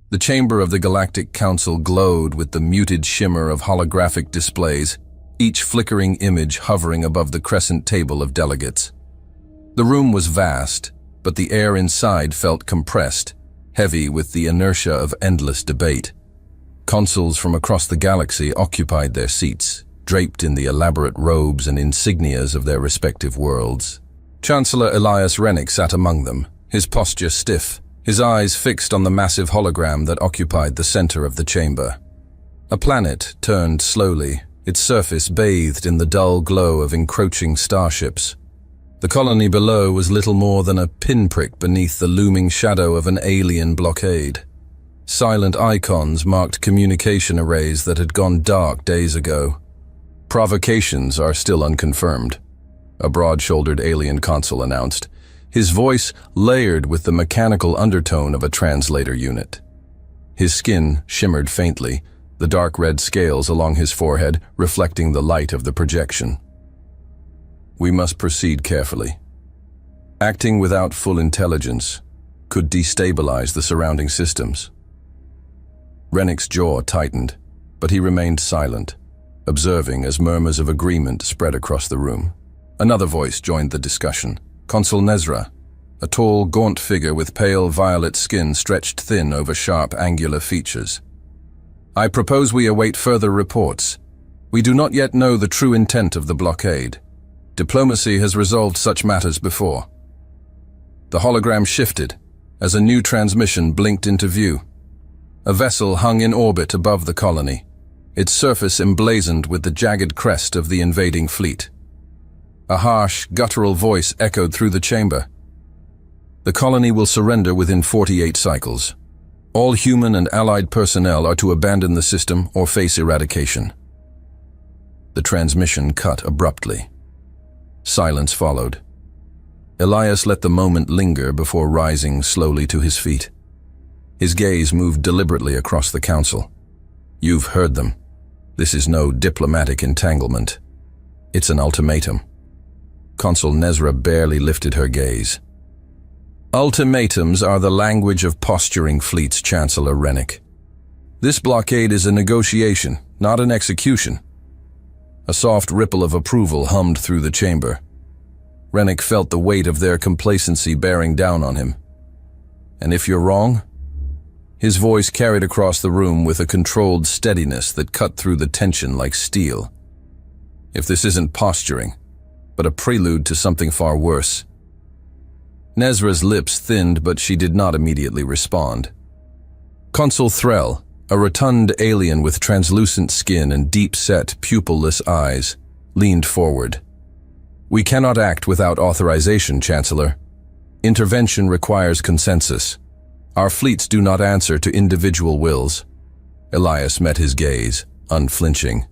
The chamber of the Galactic Council glowed with the muted shimmer of holographic displays, each flickering image hovering above the crescent table of delegates. The room was vast, but the air inside felt compressed, heavy with the inertia of endless debate. Consuls from across the galaxy occupied their seats, draped in the elaborate robes and insignias of their respective worlds. Chancellor Elias Rennick sat among them, his posture stiff, his eyes fixed on the massive hologram that occupied the center of the chamber. A planet turned slowly, its surface bathed in the dull glow of encroaching starships. The colony below was little more than a pinprick beneath the looming shadow of an alien blockade. Silent icons marked communication arrays that had gone dark days ago. Provocations are still unconfirmed, a broad-shouldered alien consul announced, his voice layered with the mechanical undertone of a translator unit. His skin shimmered faintly, the dark red scales along his forehead reflecting the light of the projection. We must proceed carefully. Acting without full intelligence could destabilize the surrounding systems. Rennick's jaw tightened, but he remained silent, observing as murmurs of agreement spread across the room. Another voice joined the discussion. Consul Nezra, a tall, gaunt figure with pale violet skin stretched thin over sharp, angular features. I propose we await further reports. We do not yet know the true intent of the blockade. Diplomacy has resolved such matters before. The hologram shifted as a new transmission blinked into view. A vessel hung in orbit above the colony, its surface emblazoned with the jagged crest of the invading fleet. A harsh, guttural voice echoed through the chamber. The colony will surrender within 48 cycles. All human and allied personnel are to abandon the system or face eradication. The transmission cut abruptly. Silence followed. Elias let the moment linger before rising slowly to his feet. His gaze moved deliberately across the council. You've heard them. This is no diplomatic entanglement. It's an ultimatum. Consul Nezra barely lifted her gaze. Ultimatums are the language of posturing fleets, Chancellor Rennick. This blockade is a negotiation, not an execution. A soft ripple of approval hummed through the chamber. Rennick felt the weight of their complacency bearing down on him. And if you're wrong? His voice carried across the room with a controlled steadiness that cut through the tension like steel. If this isn't posturing, but a prelude to something far worse. Nezra's lips thinned, but she did not immediately respond. Consul Threll, a rotund alien with translucent skin and deep-set, pupilless eyes, leaned forward. We cannot act without authorization, Chancellor. Intervention requires consensus. Our fleets do not answer to individual wills. Elias met his gaze, unflinching.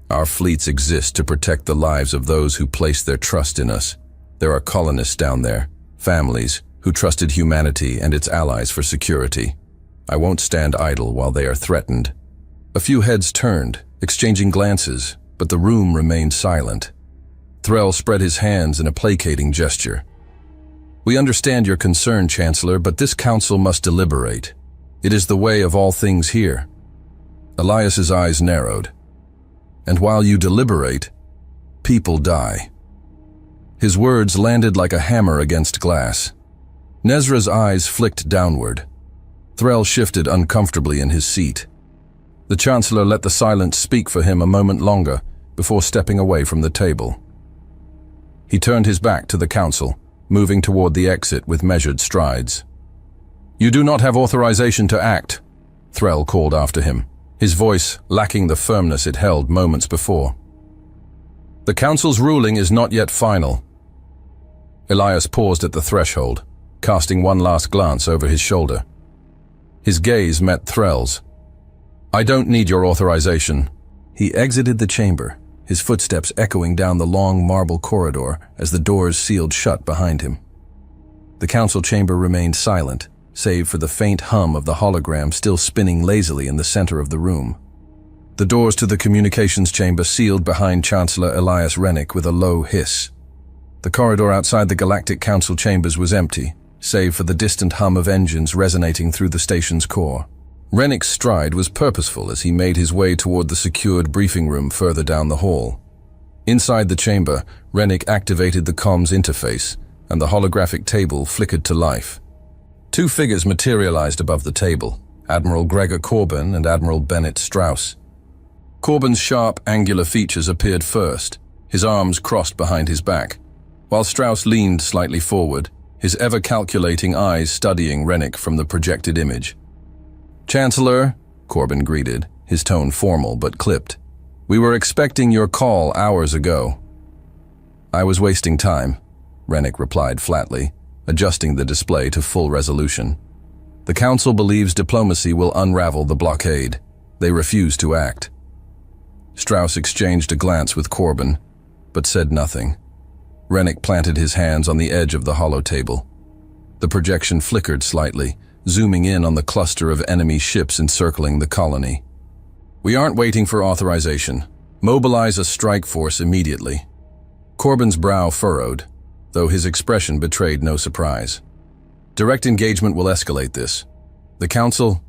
Our fleets exist to protect the lives of those who place their trust in us. There are colonists down there, families, who trusted humanity and its allies for security. I won't stand idle while they are threatened. A few heads turned, exchanging glances, but the room remained silent. Threll spread his hands in a placating gesture. We understand your concern, Chancellor, but this council must deliberate. It is the way of all things here. Elias's eyes narrowed. And while you deliberate, people die. His words landed like a hammer against glass. Nezra's eyes flicked downward. Threll shifted uncomfortably in his seat. The Chancellor let the silence speak for him a moment longer before stepping away from the table. He turned his back to the council, moving toward the exit with measured strides. You do not have authorization to act, Threll called after him, his voice lacking the firmness it held moments before. The council's ruling is not yet final. Elias paused at the threshold, casting one last glance over his shoulder. His gaze met Threll's. I don't need your authorization. He exited the chamber, his footsteps echoing down the long marble corridor as the doors sealed shut behind him. The council chamber remained silent, save for the faint hum of the hologram still spinning lazily in the center of the room. The doors to the communications chamber sealed behind Chancellor Elias Rennick with a low hiss. The corridor outside the Galactic Council chambers was empty, save for the distant hum of engines resonating through the station's core. Rennick's stride was purposeful as he made his way toward the secured briefing room further down the hall. Inside the chamber, Rennick activated the comms interface, and the holographic table flickered to life. Two figures materialized above the table, Admiral Gregor Corbin and Admiral Bennett Strauss. Corbin's sharp, angular features appeared first, his arms crossed behind his back, while Strauss leaned slightly forward, his ever-calculating eyes studying Rennick from the projected image. "Chancellor," Corbin greeted, his tone formal but clipped. "We were expecting your call hours ago." "I was wasting time," Rennick replied flatly, adjusting the display to full resolution. "The Council believes diplomacy will unravel the blockade. They refuse to act." Strauss exchanged a glance with Corbin, but said nothing. Rennick planted his hands on the edge of the hollow table. The projection flickered slightly, zooming in on the cluster of enemy ships encircling the colony. "We aren't waiting for authorization. Mobilize a strike force immediately." Corbin's brow furrowed, though his expression betrayed no surprise. "Direct engagement will escalate this. The Council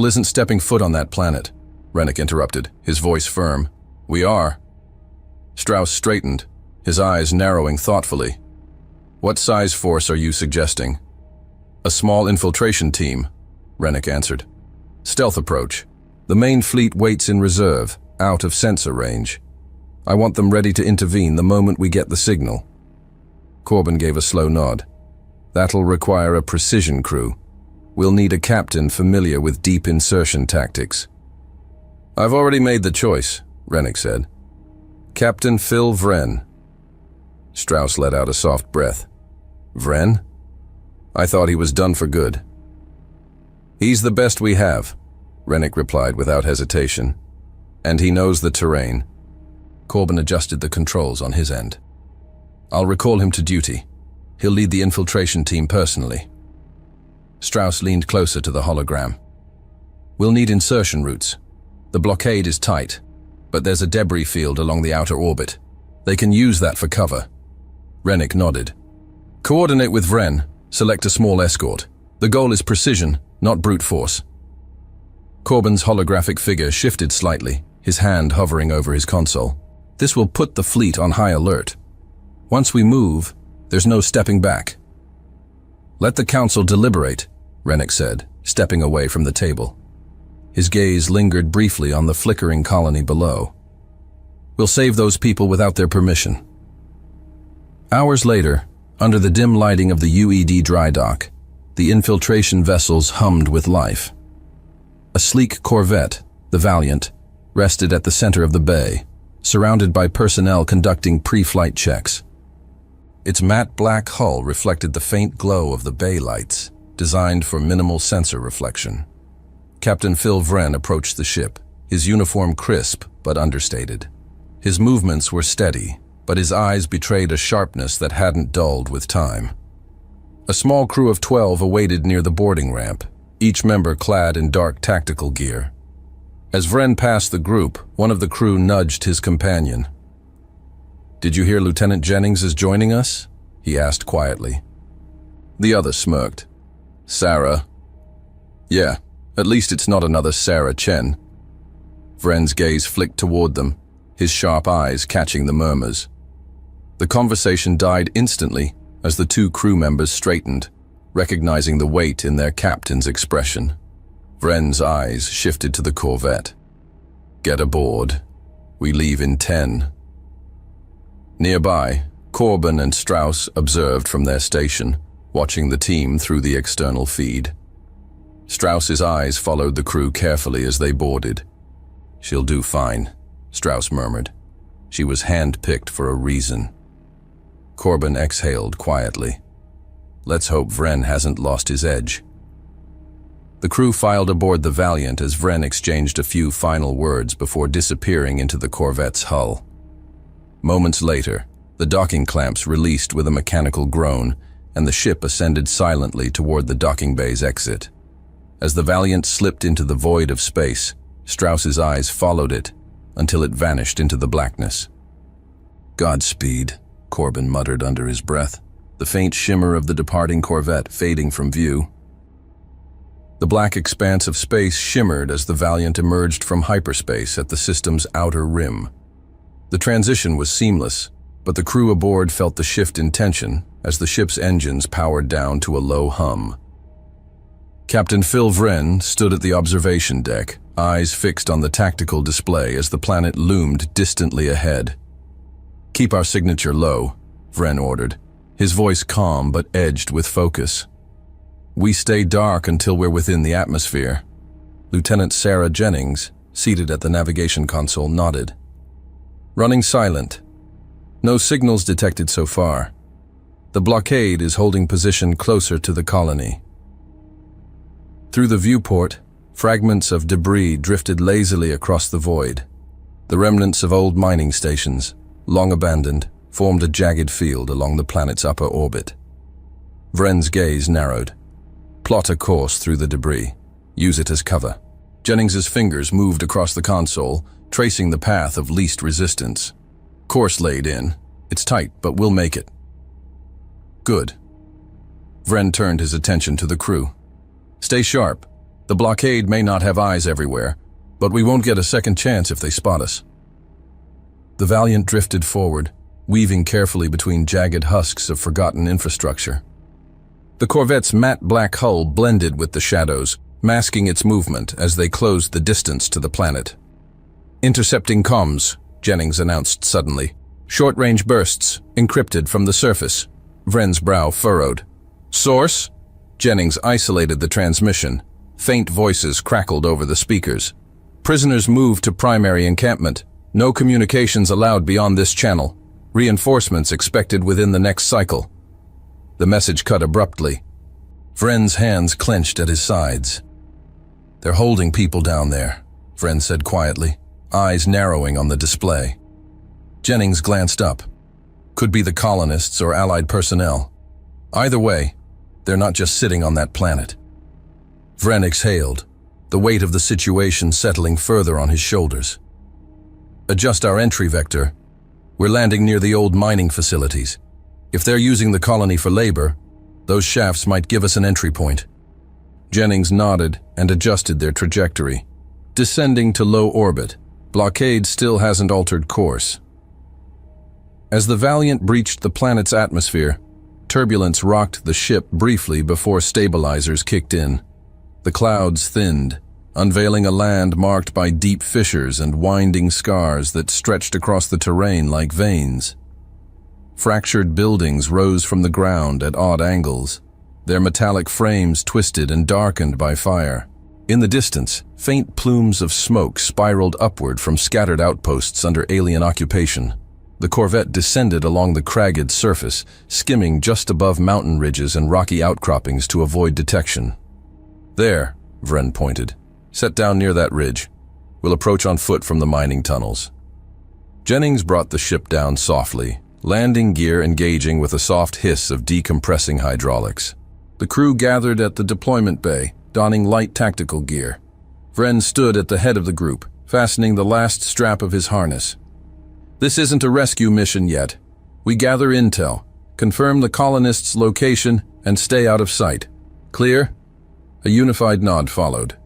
isn't stepping foot on that planet," Rennick interrupted, his voice firm. "We are." Strauss straightened, his eyes narrowing thoughtfully. "What size force are you suggesting?" "A small infiltration team," Rennick answered. "Stealth approach. The main fleet waits in reserve, out of sensor range. I want them ready to intervene the moment we get the signal." Corbin gave a slow nod. "That'll require a precision crew. We'll need a captain familiar with deep insertion tactics." "I've already made the choice," Rennick said. "Captain Phil Vren." Strauss let out a soft breath. "Vren? I thought he was done for good." "He's the best we have," Rennick replied without hesitation. "And he knows the terrain." Corbin adjusted the controls on his end. "I'll recall him to duty. He'll lead the infiltration team personally." Strauss leaned closer to the hologram. "We'll need insertion routes. The blockade is tight, but there's a debris field along the outer orbit. They can use that for cover." Rennick nodded. "Coordinate with Vren. Select a small escort. The goal is precision, not brute force." Corbin's holographic figure shifted slightly, his hand hovering over his console. "This will put the fleet on high alert. Once we move, there's no stepping back." "Let the Council deliberate," Rennick said, stepping away from the table. His gaze lingered briefly on the flickering colony below. "We'll save those people without their permission." Hours later, under the dim lighting of the UED dry dock, the infiltration vessels hummed with life. A sleek corvette, the Valiant, rested at the center of the bay, surrounded by personnel conducting pre-flight checks. Its matte black hull reflected the faint glow of the bay lights, designed for minimal sensor reflection. Captain Phil Vren approached the ship, his uniform crisp but understated. His movements were steady, but his eyes betrayed a sharpness that hadn't dulled with time. A small crew of 12 awaited near the boarding ramp, each member clad in dark tactical gear. As Vren passed the group, one of the crew nudged his companion. "Did you hear Lieutenant Jennings is joining us?" he asked quietly. The other smirked. "Sarah?" "Yeah, at least it's not another Sarah Chen." Vren's gaze flicked toward them, his sharp eyes catching the murmurs. The conversation died instantly as the two crew members straightened, recognizing the weight in their captain's expression. Vren's eyes shifted to the corvette. "Get aboard. We leave in 10. Nearby, Corbin and Strauss observed from their station, watching the team through the external feed. Strauss's eyes followed the crew carefully as they boarded. "She'll do fine," Strauss murmured. "She was hand-picked for a reason." Corbin exhaled quietly. "Let's hope Vren hasn't lost his edge." The crew filed aboard the Valiant as Vren exchanged a few final words before disappearing into the corvette's hull. Moments later, the docking clamps released with a mechanical groan, and the ship ascended silently toward the docking bay's exit. As the Valiant slipped into the void of space, Strauss's eyes followed it until it vanished into the blackness. "Godspeed," Corbin muttered under his breath, the faint shimmer of the departing corvette fading from view. The black expanse of space shimmered as the Valiant emerged from hyperspace at the system's outer rim. The transition was seamless, but the crew aboard felt the shift in tension as the ship's engines powered down to a low hum. Captain Phil Vren stood at the observation deck, eyes fixed on the tactical display as the planet loomed distantly ahead. "Keep our signature low," Vren ordered, his voice calm but edged with focus. "We stay dark until we're within the atmosphere." Lieutenant Sarah Jennings, seated at the navigation console, nodded. "Running silent. No signals detected so far. The blockade is holding position closer to the colony." Through the viewport, fragments of debris drifted lazily across the void. The remnants of old mining stations, long abandoned, formed a jagged field along the planet's upper orbit. Vren's gaze narrowed. "Plot a course through the debris. Use it as cover." Jennings's fingers moved across the console, tracing the path of least resistance. "Course laid in. It's tight, but we'll make it." "Good." Vren turned his attention to the crew. "Stay sharp. The blockade may not have eyes everywhere, but we won't get a second chance if they spot us." The Valiant drifted forward, weaving carefully between jagged husks of forgotten infrastructure. The corvette's matte black hull blended with the shadows, masking its movement as they closed the distance to the planet. "Intercepting comms," Jennings announced suddenly. "Short-range bursts, encrypted from the surface." Vren's brow furrowed. "Source?" Jennings isolated the transmission. Faint voices crackled over the speakers. "Prisoners moved to primary encampment. No communications allowed beyond this channel. Reinforcements expected within the next cycle." The message cut abruptly. Vren's hands clenched at his sides. "They're holding people down there," Vren said quietly, eyes narrowing on the display. Jennings glanced up. Could be the colonists or allied personnel. Either way, they're not just sitting on that planet. Vren exhaled, the weight of the situation settling further on his shoulders. "Adjust our entry vector. We're landing near the old mining facilities. If they're using the colony for labor, those shafts might give us an entry point." Jennings nodded and adjusted their trajectory. Descending to low orbit, blockade still hasn't altered course. As the Valiant breached the planet's atmosphere, turbulence rocked the ship briefly before stabilizers kicked in. The clouds thinned, unveiling a land marked by deep fissures and winding scars that stretched across the terrain like veins. Fractured buildings rose from the ground at odd angles, their metallic frames twisted and darkened by fire. In the distance, faint plumes of smoke spiraled upward from scattered outposts under alien occupation. The corvette descended along the cragged surface, skimming just above mountain ridges and rocky outcroppings to avoid detection. "There," Vren pointed. "Set down near that ridge. We'll approach on foot from the mining tunnels." Jennings brought the ship down softly, landing gear engaging with a soft hiss of decompressing hydraulics. The crew gathered at the deployment bay, donning light tactical gear. Vren stood at the head of the group, fastening the last strap of his harness. "This isn't a rescue mission yet. We gather intel, confirm the colonists' location, and stay out of sight. Clear?" A unified nod followed.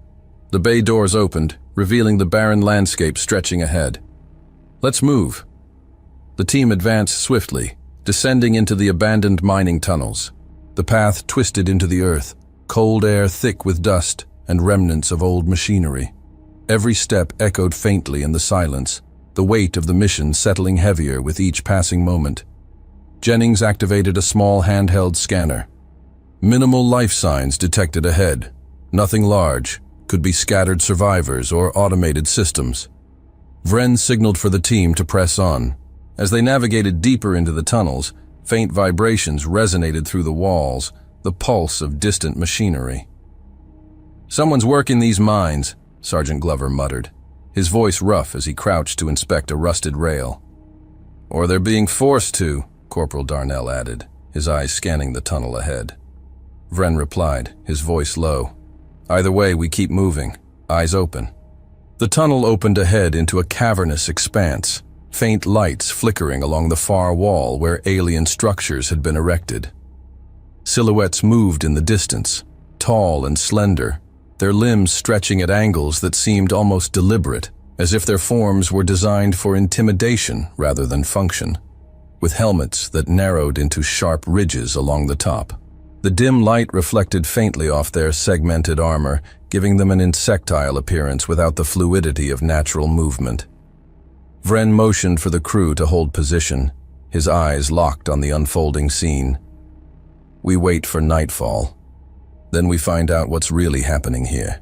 The bay doors opened, revealing the barren landscape stretching ahead. "Let's move." The team advanced swiftly, descending into the abandoned mining tunnels. The path twisted into the earth, cold air thick with dust and remnants of old machinery. Every step echoed faintly in the silence, the weight of the mission settling heavier with each passing moment. Jennings activated a small handheld scanner. Minimal life signs detected ahead. Nothing large, could be scattered survivors or automated systems. Vren signaled for the team to press on. As they navigated deeper into the tunnels, faint vibrations resonated through the walls, the pulse of distant machinery. "Someone's working these mines," Sergeant Glover muttered, his voice rough as he crouched to inspect a rusted rail. "Or they're being forced to," Corporal Darnell added, his eyes scanning the tunnel ahead. Vren replied, his voice low. "Either way, we keep moving, eyes open." The tunnel opened ahead into a cavernous expanse, faint lights flickering along the far wall where alien structures had been erected. Silhouettes moved in the distance, tall and slender, their limbs stretching at angles that seemed almost deliberate, as if their forms were designed for intimidation rather than function, with helmets that narrowed into sharp ridges along the top. The dim light reflected faintly off their segmented armor, giving them an insectile appearance without the fluidity of natural movement. Vren motioned for the crew to hold position, his eyes locked on the unfolding scene. We wait for nightfall. Then we find out what's really happening here.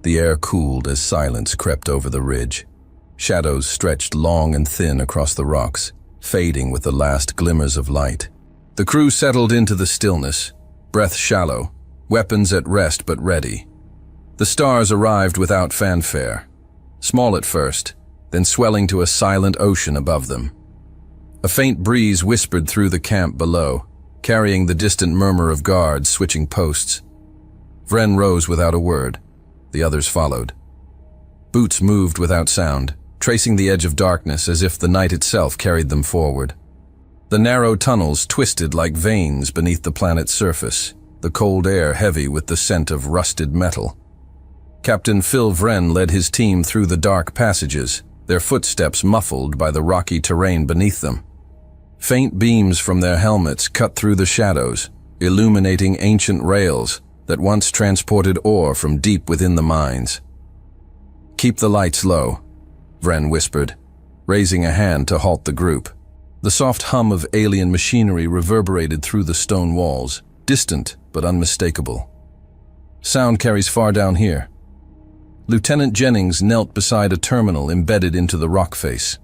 The air cooled as silence crept over the ridge. Shadows stretched long and thin across the rocks, fading with the last glimmers of light. The crew settled into the stillness, breath shallow, weapons at rest but ready. The stars arrived without fanfare, small at first, then swelling to a silent ocean above them. A faint breeze whispered through the camp below, carrying the distant murmur of guards switching posts. Vren rose without a word. The others followed. Boots moved without sound, tracing the edge of darkness as if the night itself carried them forward. The narrow tunnels twisted like veins beneath the planet's surface, the cold air heavy with the scent of rusted metal. Captain Phil Vren led his team through the dark passages, their footsteps muffled by the rocky terrain beneath them. Faint beams from their helmets cut through the shadows, illuminating ancient rails that once transported ore from deep within the mines. "Keep the lights low," Vren whispered, raising a hand to halt the group. The soft hum of alien machinery reverberated through the stone walls, distant but unmistakable. "Sound carries far down here." Lieutenant Jennings knelt beside a terminal embedded into the rock face.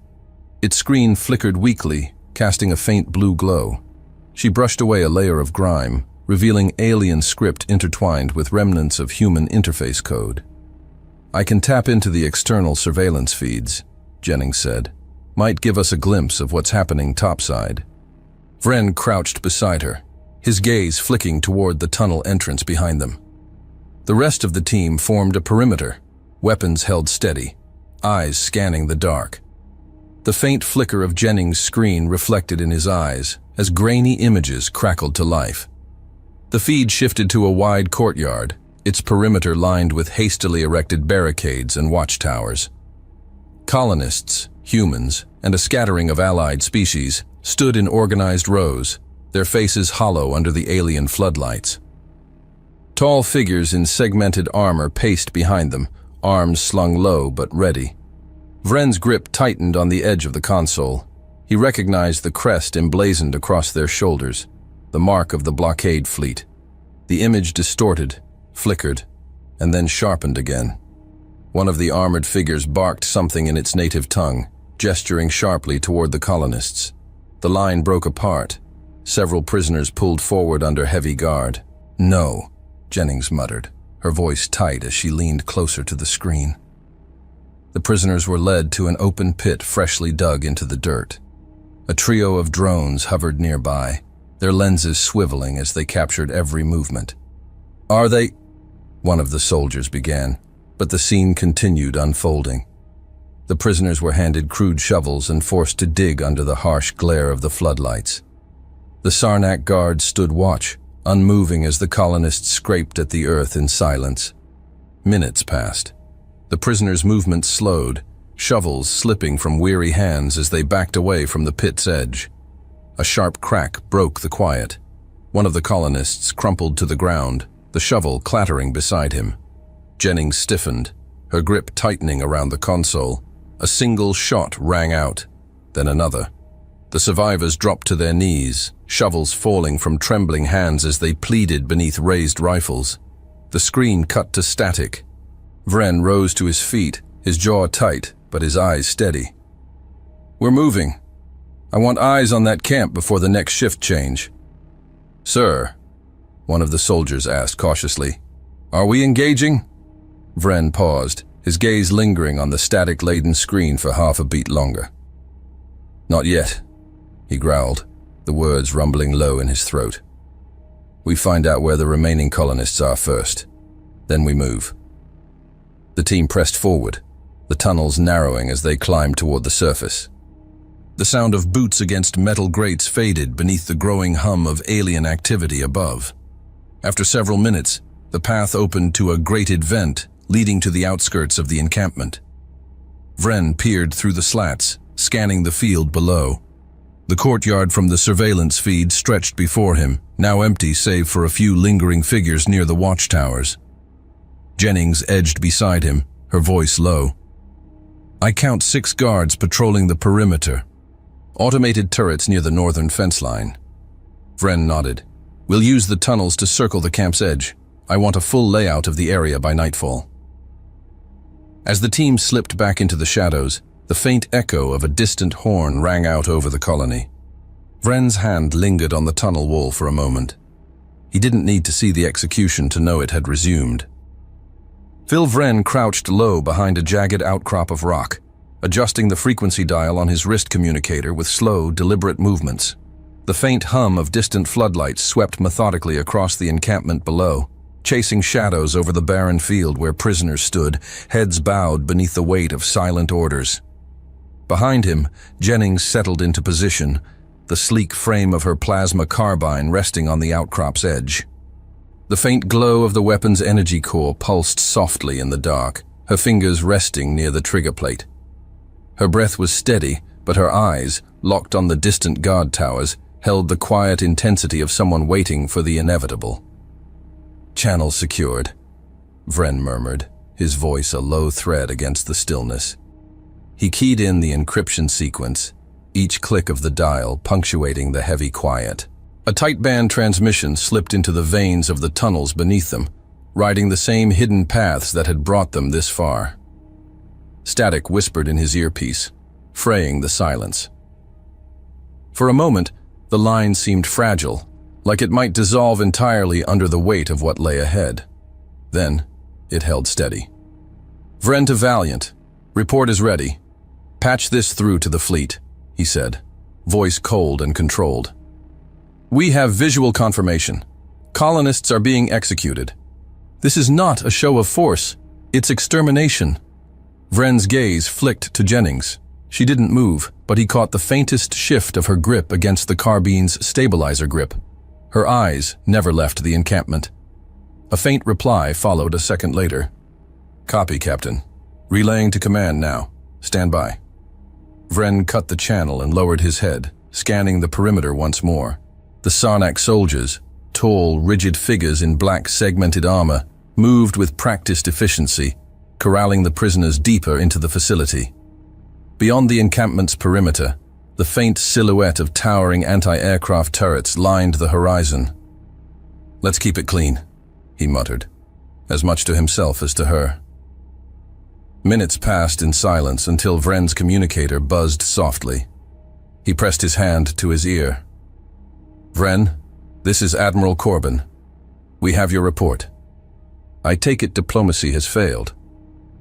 Its screen flickered weakly, casting a faint blue glow. She brushed away a layer of grime, revealing alien script intertwined with remnants of human interface code. "I can tap into the external surveillance feeds," Jennings said. "Might give us a glimpse of what's happening topside." Vren crouched beside her, his gaze flicking toward the tunnel entrance behind them. The rest of the team formed a perimeter, weapons held steady, eyes scanning the dark. The faint flicker of Jennings' screen reflected in his eyes as grainy images crackled to life. The feed shifted to a wide courtyard, its perimeter lined with hastily erected barricades and watchtowers. Colonists, humans, and a scattering of allied species stood in organized rows, their faces hollow under the alien floodlights. Tall figures in segmented armor paced behind them, arms slung low but ready. Vren's grip tightened on the edge of the console. He recognized the crest emblazoned across their shoulders, the mark of the blockade fleet. The image distorted, flickered, and then sharpened again. One of the armored figures barked something in its native tongue, gesturing sharply toward the colonists. The line broke apart. Several prisoners pulled forward under heavy guard. "No," Jennings muttered, her voice tight as she leaned closer to the screen. The prisoners were led to an open pit freshly dug into the dirt. A trio of drones hovered nearby, their lenses swiveling as they captured every movement. "Are they?" one of the soldiers began, but the scene continued unfolding. The prisoners were handed crude shovels and forced to dig under the harsh glare of the floodlights. The Sarnak guards stood watch, unmoving as the colonists scraped at the earth in silence. Minutes passed. The prisoners' movement slowed, shovels slipping from weary hands as they backed away from the pit's edge. A sharp crack broke the quiet. One of the colonists crumpled to the ground, the shovel clattering beside him. Jennings stiffened, her grip tightening around the console. A single shot rang out, then another. The survivors dropped to their knees, shovels falling from trembling hands as they pleaded beneath raised rifles. The screen cut to static. Vren rose to his feet, his jaw tight, but his eyes steady. "We're moving. I want eyes on that camp before the next shift change." "Sir," one of the soldiers asked cautiously, "are we engaging?" Vren paused, his gaze lingering on the static-laden screen for half a beat longer. "Not yet," he growled, the words rumbling low in his throat. "We find out where the remaining colonists are first. Then we move." The team pressed forward, the tunnels narrowing as they climbed toward the surface. The sound of boots against metal grates faded beneath the growing hum of alien activity above. After several minutes, The path opened to a grated vent leading to the outskirts of the encampment. Vren peered through the slats, scanning the field below. The courtyard from the surveillance feed stretched before him, now empty save for a few lingering figures near the watchtowers. Jennings edged beside him, her voice low. "I count 6 guards patrolling the perimeter. Automated turrets near the northern fence line." Vren nodded. "We'll use the tunnels to circle the camp's edge. I want a full layout of the area by nightfall." As the team slipped back into the shadows, the faint echo of a distant horn rang out over the colony. Vren's hand lingered on the tunnel wall for a moment. He didn't need to see the execution to know it had resumed. Phil Vren crouched low behind a jagged outcrop of rock, adjusting the frequency dial on his wrist communicator with slow, deliberate movements. The faint hum of distant floodlights swept methodically across the encampment below, chasing shadows over the barren field where prisoners stood, heads bowed beneath the weight of silent orders. Behind him, Jennings settled into position, the sleek frame of her plasma carbine resting on the outcrop's edge. The faint glow of the weapon's energy core pulsed softly in the dark, her fingers resting near the trigger plate. Her breath was steady, but her eyes, locked on the distant guard towers, held the quiet intensity of someone waiting for the inevitable. "Channel secured," Vren murmured, his voice a low thread against the stillness. He keyed in the encryption sequence, each click of the dial punctuating the heavy quiet. A tight band transmission slipped into the veins of the tunnels beneath them, riding the same hidden paths that had brought them this far. Static whispered in his earpiece, fraying the silence. For a moment, the line seemed fragile, like it might dissolve entirely under the weight of what lay ahead. Then, it held steady. "Vren to Valiant. Report is ready. Patch this through to the fleet," he said, voice cold and controlled. "We have visual confirmation. Colonists are being executed. This is not a show of force. It's extermination." Vren's gaze flicked to Jennings. She didn't move, but he caught the faintest shift of her grip against the carbine's stabilizer grip. Her eyes never left the encampment. A faint reply followed a second later. "Copy, Captain. Relaying to command now. Stand by." Vren cut the channel and lowered his head, scanning the perimeter once more. The Sarnak soldiers, tall, rigid figures in black segmented armor, moved with practiced efficiency, corralling the prisoners deeper into the facility. Beyond the encampment's perimeter, the faint silhouette of towering anti-aircraft turrets lined the horizon. "Let's keep it clean," he muttered, as much to himself as to her. Minutes passed in silence until Vren's communicator buzzed softly. He pressed his hand to his ear. "Vren, this is Admiral Corbin. We have your report. I take it diplomacy has failed."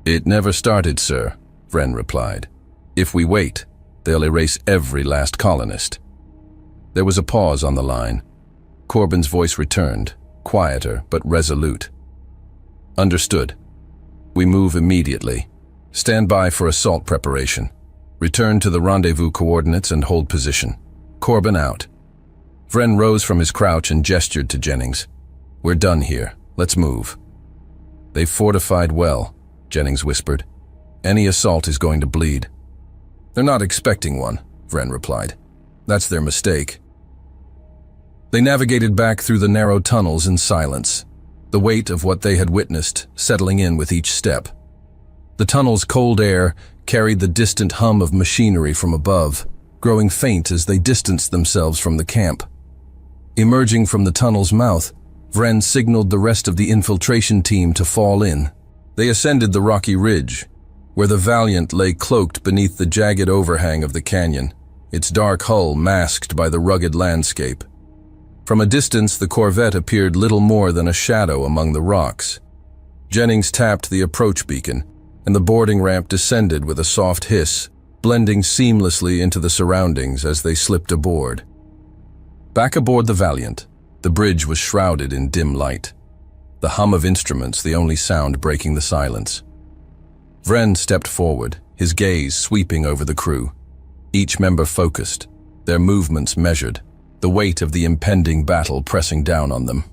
"It never started, sir," Vren replied. "If we wait, they'll erase every last colonist." There was a pause on the line. Corbin's voice returned, quieter but resolute. "Understood. We move immediately. Stand by for assault preparation. Return to the rendezvous coordinates and hold position. Corbin out." Vren rose from his crouch and gestured to Jennings. "We're done here. Let's move." "They've fortified well," Jennings whispered. "Any assault is going to bleed." "They're not expecting one," Vren replied. "That's their mistake." They navigated back through the narrow tunnels in silence, the weight of what they had witnessed settling in with each step. The tunnel's cold air carried the distant hum of machinery from above, growing faint as they distanced themselves from the camp. Emerging from the tunnel's mouth, Vren signaled the rest of the infiltration team to fall in. They ascended the rocky ridge, where the Valiant lay cloaked beneath the jagged overhang of the canyon, its dark hull masked by the rugged landscape. From a distance, the corvette appeared little more than a shadow among the rocks. Jennings tapped the approach beacon, and the boarding ramp descended with a soft hiss, blending seamlessly into the surroundings as they slipped aboard. Back aboard the Valiant, the bridge was shrouded in dim light, the hum of instruments the only sound breaking the silence. Vren stepped forward, his gaze sweeping over the crew. Each member focused, their movements measured, the weight of the impending battle pressing down on them.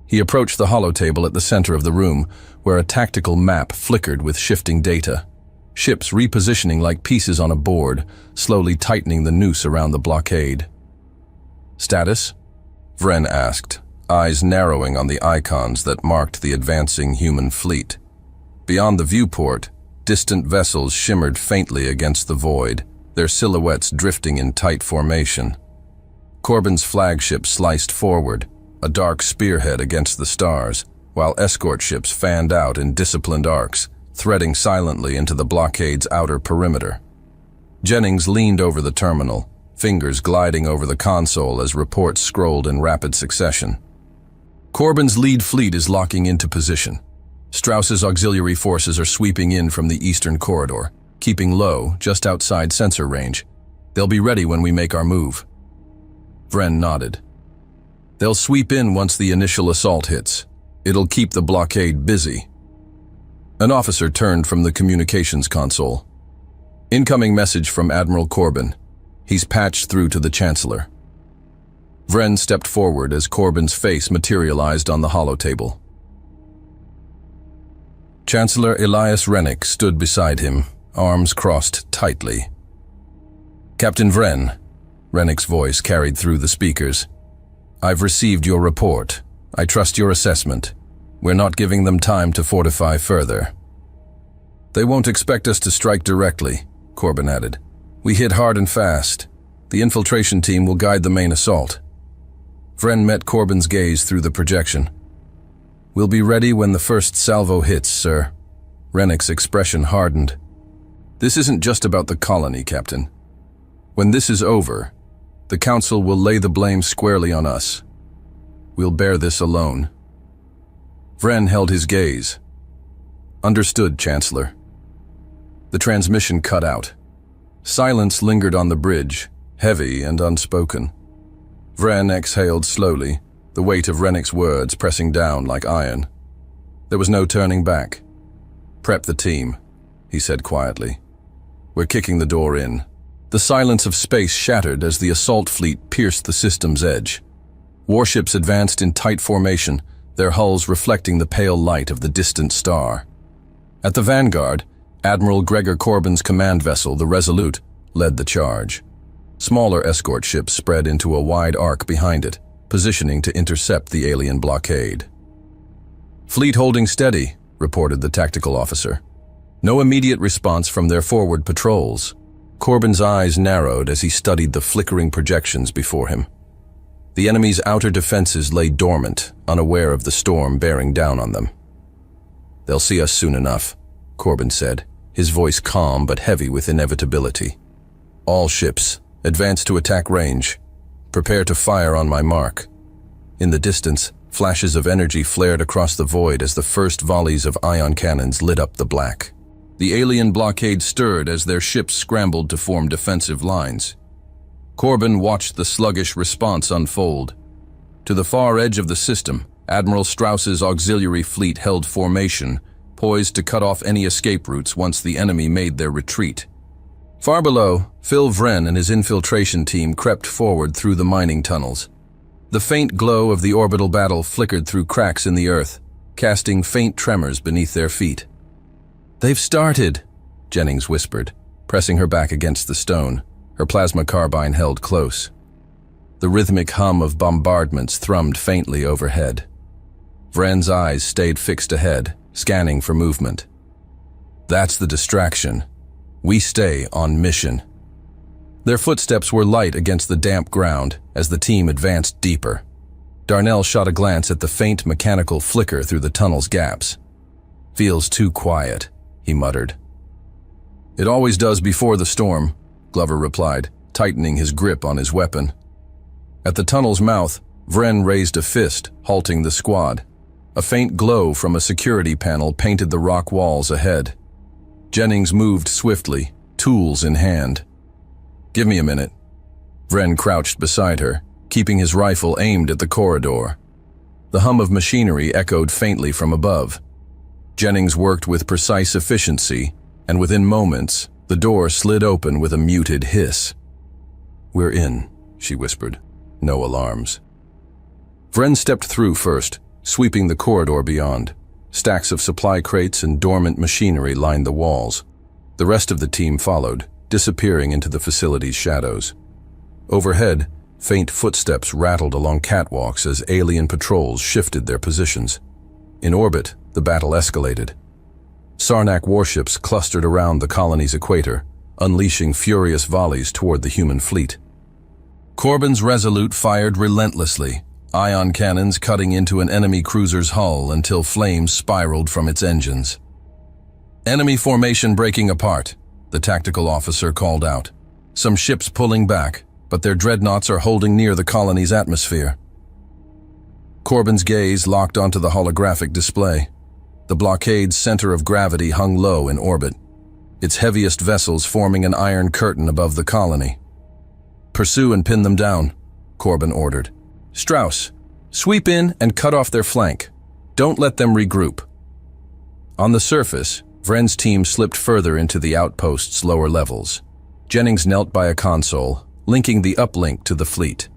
He approached the holotable at the center of the room, where a tactical map flickered with shifting data. Ships repositioning like pieces on a board, slowly tightening the noose around the blockade. "Status?" Vren asked, eyes narrowing on the icons that marked the advancing human fleet. Beyond the viewport, distant vessels shimmered faintly against the void, their silhouettes drifting in tight formation. Corbin's flagship sliced forward, a dark spearhead against the stars, while escort ships fanned out in disciplined arcs, threading silently into the blockade's outer perimeter. Jennings leaned over the terminal, fingers gliding over the console as reports scrolled in rapid succession. Corbin's lead fleet is locking into position. Strauss's auxiliary forces are sweeping in from the eastern corridor, keeping low, just outside sensor range. They'll be ready when we make our move. Vren nodded. They'll sweep in once the initial assault hits. It'll keep the blockade busy. An officer turned from the communications console. Incoming message from Admiral Corbin. He's patched through to the Chancellor. Vren stepped forward as Corbin's face materialized on the holotable. Chancellor Elias Rennick stood beside him, arms crossed tightly. "Captain Vren," Rennick's voice carried through the speakers. "I've received your report. I trust your assessment. We're not giving them time to fortify further." "They won't expect us to strike directly," Corbin added. "We hit hard and fast. The infiltration team will guide the main assault." Vren met Corbin's gaze through the projection. "We'll be ready when the first salvo hits, sir." Rennick's expression hardened. "This isn't just about the colony, Captain. When this is over, the Council will lay the blame squarely on us. We'll bear this alone." Vren held his gaze. "Understood, Chancellor." The transmission cut out. Silence lingered on the bridge, heavy and unspoken. Vren exhaled slowly, the weight of Rennick's words pressing down like iron. There was no turning back. "Prep the team," he said quietly. "We're kicking the door in." The silence of space shattered as the assault fleet pierced the system's edge. Warships advanced in tight formation, their hulls reflecting the pale light of the distant star. At the vanguard, Admiral Gregor Corbin's command vessel, the Resolute, led the charge. Smaller escort ships spread into a wide arc behind it, positioning to intercept the alien blockade. "Fleet holding steady," reported the tactical officer. "No immediate response from their forward patrols." Corbin's eyes narrowed as he studied the flickering projections before him. The enemy's outer defenses lay dormant, unaware of the storm bearing down on them. "They'll see us soon enough," Corbin said, his voice calm but heavy with inevitability. "All ships, advance to attack range. Prepare to fire on my mark." In the distance, flashes of energy flared across the void as the first volleys of ion cannons lit up the black. The alien blockade stirred as their ships scrambled to form defensive lines. Corbin watched the sluggish response unfold. To the far edge of the system, Admiral Strauss's auxiliary fleet held formation, poised to cut off any escape routes once the enemy made their retreat. Far below, Phil Vren and his infiltration team crept forward through the mining tunnels. The faint glow of the orbital battle flickered through cracks in the earth, casting faint tremors beneath their feet. "They've started," Jennings whispered, pressing her back against the stone, her plasma carbine held close. The rhythmic hum of bombardments thrummed faintly overhead. Vren's eyes stayed fixed ahead, scanning for movement. "That's the distraction. We stay on mission." Their footsteps were light against the damp ground as the team advanced deeper. Darnell shot a glance at the faint mechanical flicker through the tunnel's gaps. "Feels too quiet," he muttered. "It always does before the storm," Glover replied, tightening his grip on his weapon. At the tunnel's mouth, Vren raised a fist, halting the squad. A faint glow from a security panel painted the rock walls ahead. Jennings moved swiftly, tools in hand. "Give me a minute." Vren crouched beside her, keeping his rifle aimed at the corridor. The hum of machinery echoed faintly from above. Jennings worked with precise efficiency, and within moments, the door slid open with a muted hiss. "We're in," she whispered. No alarms. Vren stepped through first, sweeping the corridor beyond. Stacks of supply crates and dormant machinery lined the walls. The rest of the team followed, disappearing into the facility's shadows. Overhead, faint footsteps rattled along catwalks as alien patrols shifted their positions. In orbit, the battle escalated. Sarnak warships clustered around the colony's equator, unleashing furious volleys toward the human fleet. Corbin's Resolute fired relentlessly, ion cannons cutting into an enemy cruiser's hull until flames spiraled from its engines. "Enemy formation breaking apart," the tactical officer called out. "Some ships pulling back, but their dreadnoughts are holding near the colony's atmosphere." Corbin's gaze locked onto the holographic display. The blockade's center of gravity hung low in orbit, its heaviest vessels forming an iron curtain above the colony. "Pursue and pin them down," Corbin ordered. "Strauss, sweep in and cut off their flank. Don't let them regroup." On the surface, Vren's team slipped further into the outpost's lower levels. Jennings knelt by a console, linking the uplink to the fleet.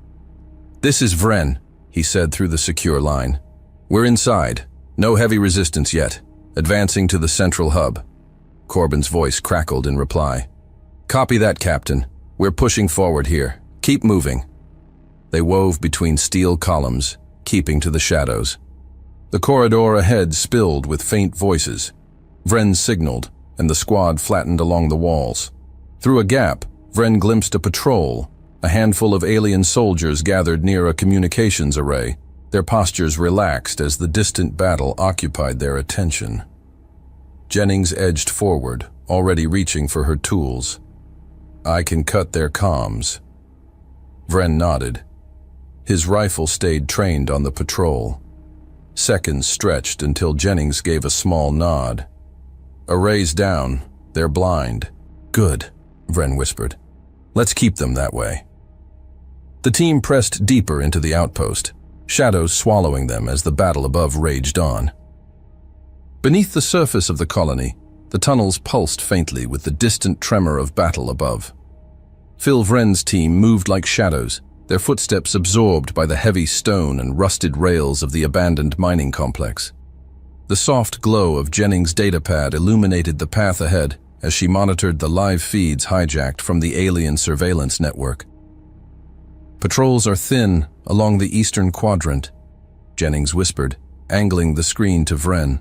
"This is Vren," he said through the secure line. "We're inside. No heavy resistance yet. Advancing to the central hub." Corbin's voice crackled in reply. "Copy that, Captain. We're pushing forward here. Keep moving." They wove between steel columns, keeping to the shadows. The corridor ahead spilled with faint voices. Vren signaled, and the squad flattened along the walls. Through a gap, Vren glimpsed a patrol, a handful of alien soldiers gathered near a communications array, their postures relaxed as the distant battle occupied their attention. Jennings edged forward, already reaching for her tools. "I can cut their comms." Vren nodded. His rifle stayed trained on the patrol. Seconds stretched until Jennings gave a small nod. "Arrays down. They're blind." "Good," Vren whispered. "Let's keep them that way." The team pressed deeper into the outpost, shadows swallowing them as the battle above raged on. Beneath the surface of the colony, the tunnels pulsed faintly with the distant tremor of battle above. Phil Vren's team moved like shadows, their footsteps absorbed by the heavy stone and rusted rails of the abandoned mining complex. The soft glow of Jennings' datapad illuminated the path ahead as she monitored the live feeds hijacked from the alien surveillance network. "Patrols are thin along the eastern quadrant," Jennings whispered, angling the screen to Vren.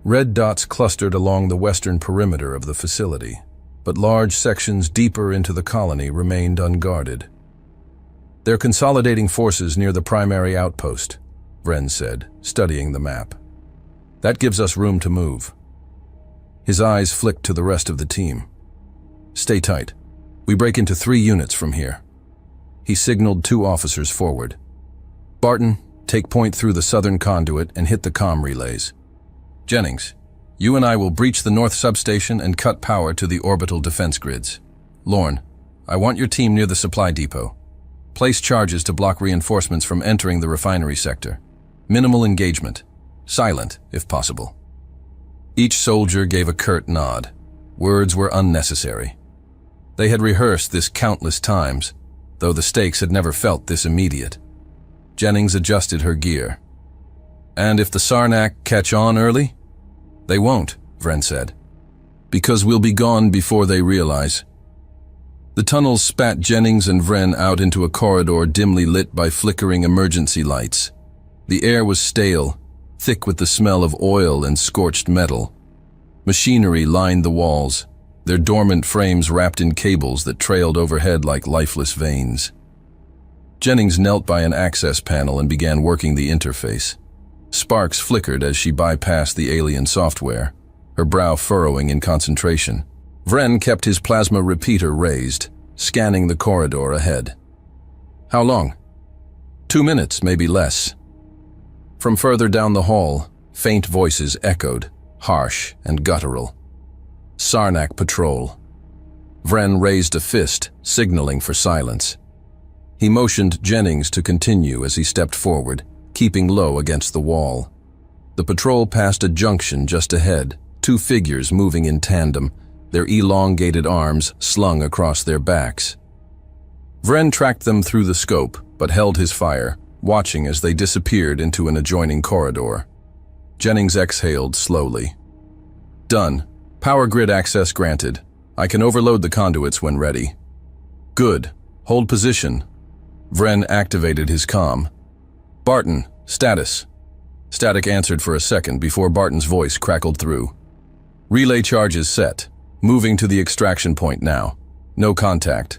Red dots clustered along the western perimeter of the facility, but large sections deeper into the colony remained unguarded. "They're consolidating forces near the primary outpost," Vren said, studying the map. "That gives us room to move." His eyes flicked to the rest of the team. "Stay tight. We break into 3 units from here." He signaled 2 officers forward. "Barton, take point through the southern conduit and hit the comm relays. Jennings, you and I will breach the north substation and cut power to the orbital defense grids. Lorne, I want your team near the supply depot. Place charges to block reinforcements from entering the refinery sector. Minimal engagement. Silent, if possible." Each soldier gave a curt nod. Words were unnecessary. They had rehearsed this countless times, though the stakes had never felt this immediate. Jennings adjusted her gear. "And if the Sarnak catch on early?" "They won't," Vren said. "Because we'll be gone before they realize." The tunnels spat Jennings and Vren out into a corridor dimly lit by flickering emergency lights. The air was stale, thick with the smell of oil and scorched metal. Machinery lined the walls, their dormant frames wrapped in cables that trailed overhead like lifeless veins. Jennings knelt by an access panel and began working the interface. Sparks flickered as she bypassed the alien software, her brow furrowing in concentration. Vren kept his plasma repeater raised, scanning the corridor ahead. "How long?" 2 minutes, maybe less." From further down the hall, faint voices echoed, harsh and guttural. "Sarnak patrol." Vren raised a fist, signaling for silence. He motioned Jennings to continue as he stepped forward, keeping low against the wall. The patrol passed a junction just ahead, 2 figures moving in tandem, their elongated arms slung across their backs. Vren tracked them through the scope, but held his fire, watching as they disappeared into an adjoining corridor. Jennings exhaled slowly. Done. Power grid access granted. I can overload the conduits when ready. Good. Hold position. Vren activated his comm. Barton, status. Static answered for a second before Barton's voice crackled through. Relay charges set. Moving to the extraction point now. No contact.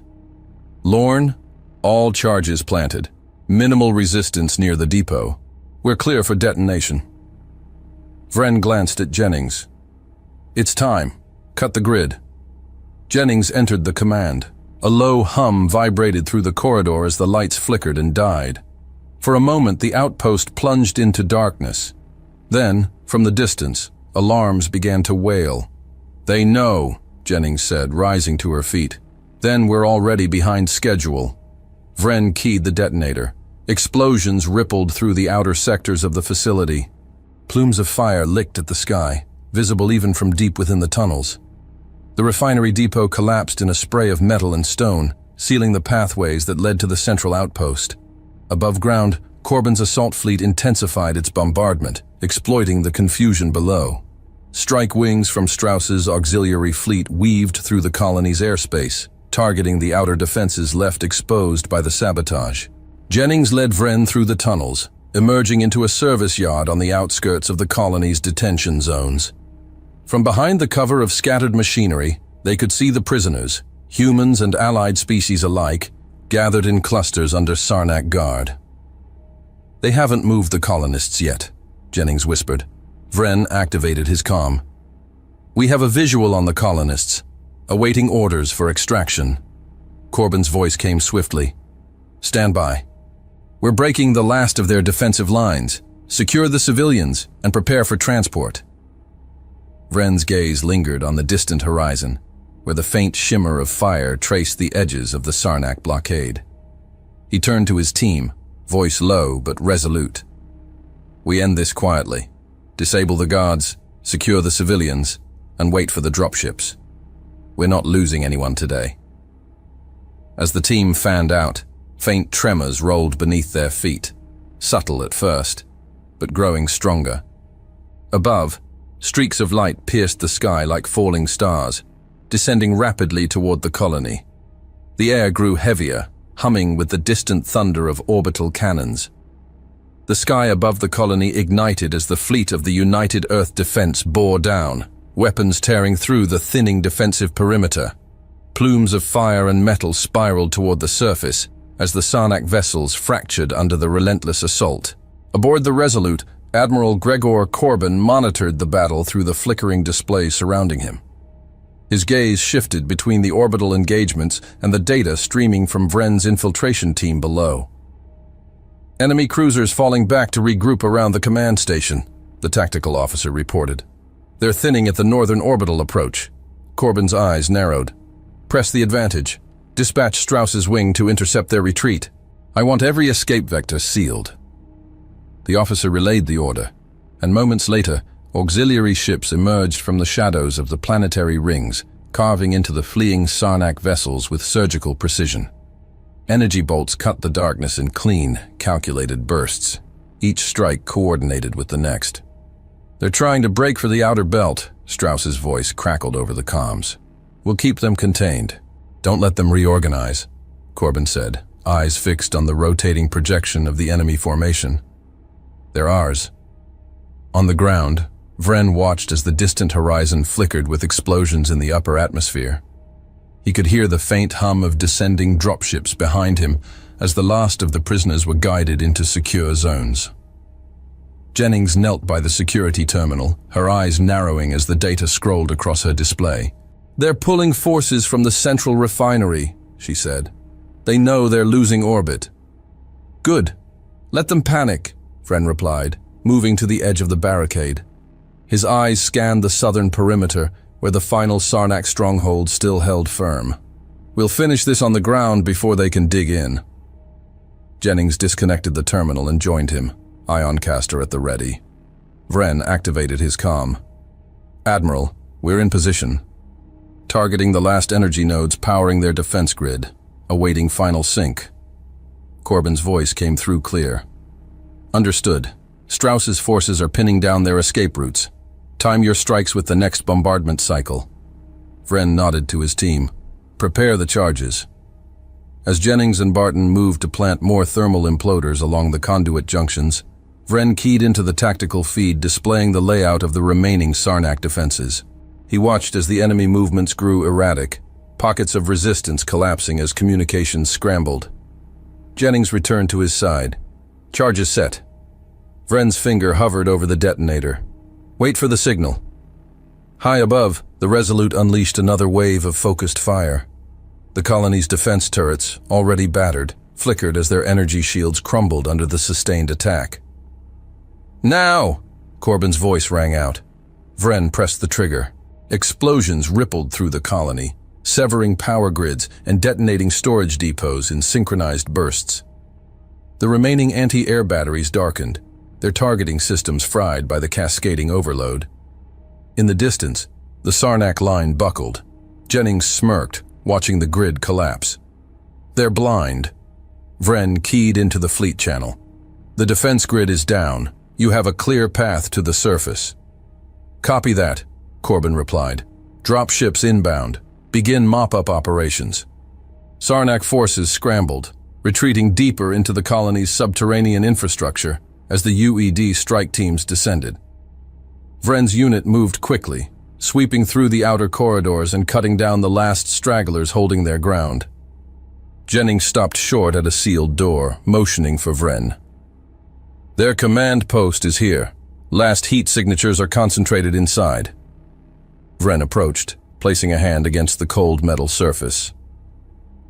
Lorne, all charges planted. Minimal resistance near the depot. We're clear for detonation. Vren glanced at Jennings. It's time. Cut the grid. Jennings entered the command. A low hum vibrated through the corridor as the lights flickered and died. For a moment, the outpost plunged into darkness. Then, from the distance, alarms began to wail. They know, Jennings said, rising to her feet. Then we're already behind schedule. Vren keyed the detonator. Explosions rippled through the outer sectors of the facility. Plumes of fire licked at the sky, visible even from deep within the tunnels. The refinery depot collapsed in a spray of metal and stone, sealing the pathways that led to the central outpost. Above ground, Corbin's assault fleet intensified its bombardment, exploiting the confusion below. Strike wings from Strauss's auxiliary fleet weaved through the colony's airspace, targeting the outer defenses left exposed by the sabotage. Jennings led Vren through the tunnels, emerging into a service yard on the outskirts of the colony's detention zones. From behind the cover of scattered machinery, they could see the prisoners, humans and allied species alike, gathered in clusters under Sarnak guard. They haven't moved the colonists yet, Jennings whispered. Vren activated his comm. We have a visual on the colonists, awaiting orders for extraction. Corbin's voice came swiftly. Stand by. We're breaking the last of their defensive lines. Secure the civilians and prepare for transport. Vren's gaze lingered on the distant horizon, where the faint shimmer of fire traced the edges of the Sarnak blockade. He turned to his team, voice low but resolute. We end this quietly. Disable the guards, secure the civilians, and wait for the dropships. We're not losing anyone today. As the team fanned out, faint tremors rolled beneath their feet, subtle at first, but growing stronger. Above, streaks of light pierced the sky like falling stars, descending rapidly toward the colony. The air grew heavier, humming with the distant thunder of orbital cannons. The sky above the colony ignited as the fleet of the United Earth Defense bore down, weapons tearing through the thinning defensive perimeter. Plumes of fire and metal spiraled toward the surface as the Sarnak vessels fractured under the relentless assault. Aboard the Resolute, Admiral Gregor Corbin monitored the battle through the flickering display surrounding him. His gaze shifted between the orbital engagements and the data streaming from Vren's infiltration team below. Enemy cruisers falling back to regroup around the command station, the tactical officer reported. They're thinning at the northern orbital approach. Corbin's eyes narrowed. Press the advantage. Dispatch Strauss's wing to intercept their retreat. I want every escape vector sealed. The officer relayed the order, and moments later, auxiliary ships emerged from the shadows of the planetary rings, carving into the fleeing Sarnak vessels with surgical precision. Energy bolts cut the darkness in clean, calculated bursts, each strike coordinated with the next. They're trying to break for the outer belt, Strauss's voice crackled over the comms. We'll keep them contained. Don't let them reorganize, Corbin said, eyes fixed on the rotating projection of the enemy formation. They're ours. On the ground, Vren watched as the distant horizon flickered with explosions in the upper atmosphere. He could hear the faint hum of descending dropships behind him as the last of the prisoners were guided into secure zones. Jennings knelt by the security terminal, her eyes narrowing as the data scrolled across her display. They're pulling forces from the central refinery, she said. They know they're losing orbit. Good. Let them panic, Vren replied, moving to the edge of the barricade. His eyes scanned the southern perimeter, where the final Sarnak stronghold still held firm. We'll finish this on the ground before they can dig in. Jennings disconnected the terminal and joined him, Ioncaster at the ready. Vren activated his comm. Admiral, we're in position. Targeting the last energy nodes powering their defense grid, awaiting final sync. Corbin's voice came through clear. Understood. Strauss's forces are pinning down their escape routes. Time your strikes with the next bombardment cycle. Vren nodded to his team. Prepare the charges. As Jennings and Barton moved to plant more thermal imploders along the conduit junctions, Vren keyed into the tactical feed displaying the layout of the remaining Sarnak defenses. He watched as the enemy movements grew erratic, pockets of resistance collapsing as communications scrambled. Jennings returned to his side. Charges set. Vren's finger hovered over the detonator. Wait for the signal. High above, the Resolute unleashed another wave of focused fire. The colony's defense turrets, already battered, flickered as their energy shields crumbled under the sustained attack. Now! Corbin's voice rang out. Vren pressed the trigger. Explosions rippled through the colony, severing power grids and detonating storage depots in synchronized bursts. The remaining anti-air batteries darkened, their targeting systems fried by the cascading overload. In the distance, the Sarnak line buckled. Jennings smirked, watching the grid collapse. They're blind. Vren keyed into the fleet channel. The defense grid is down. You have a clear path to the surface. Copy that, Corbin replied. Drop ships inbound. Begin mop-up operations. Sarnak forces scrambled, retreating deeper into the colony's subterranean infrastructure as the UED strike teams descended. Vren's unit moved quickly, sweeping through the outer corridors and cutting down the last stragglers holding their ground. Jennings stopped short at a sealed door, motioning for Vren. Their command post is here. Last heat signatures are concentrated inside. Vren approached, placing a hand against the cold metal surface.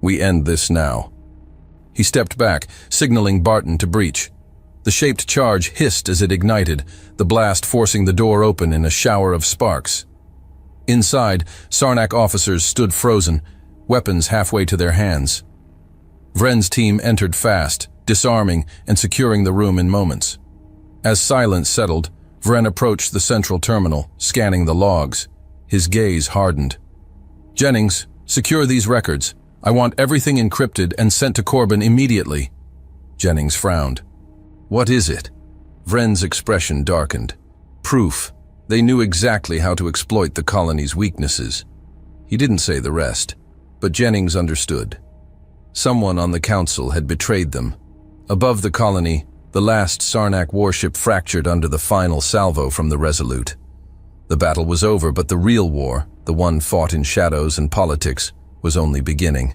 We end this now. He stepped back, signaling Barton to breach. The shaped charge hissed as it ignited, the blast forcing the door open in a shower of sparks. Inside, Sarnak officers stood frozen, weapons halfway to their hands. Vren's team entered fast, disarming and securing the room in moments. As silence settled, Vren approached the central terminal, scanning the logs. His gaze hardened. Jennings, secure these records. I want everything encrypted and sent to Corbin immediately. Jennings frowned. What is it? Vren's expression darkened. Proof. They knew exactly how to exploit the colony's weaknesses. He didn't say the rest, but Jennings understood. Someone on the council had betrayed them. Above the colony, the last Sarnak warship fractured under the final salvo from the Resolute. The battle was over, but the real war, the one fought in shadows and politics, was only beginning.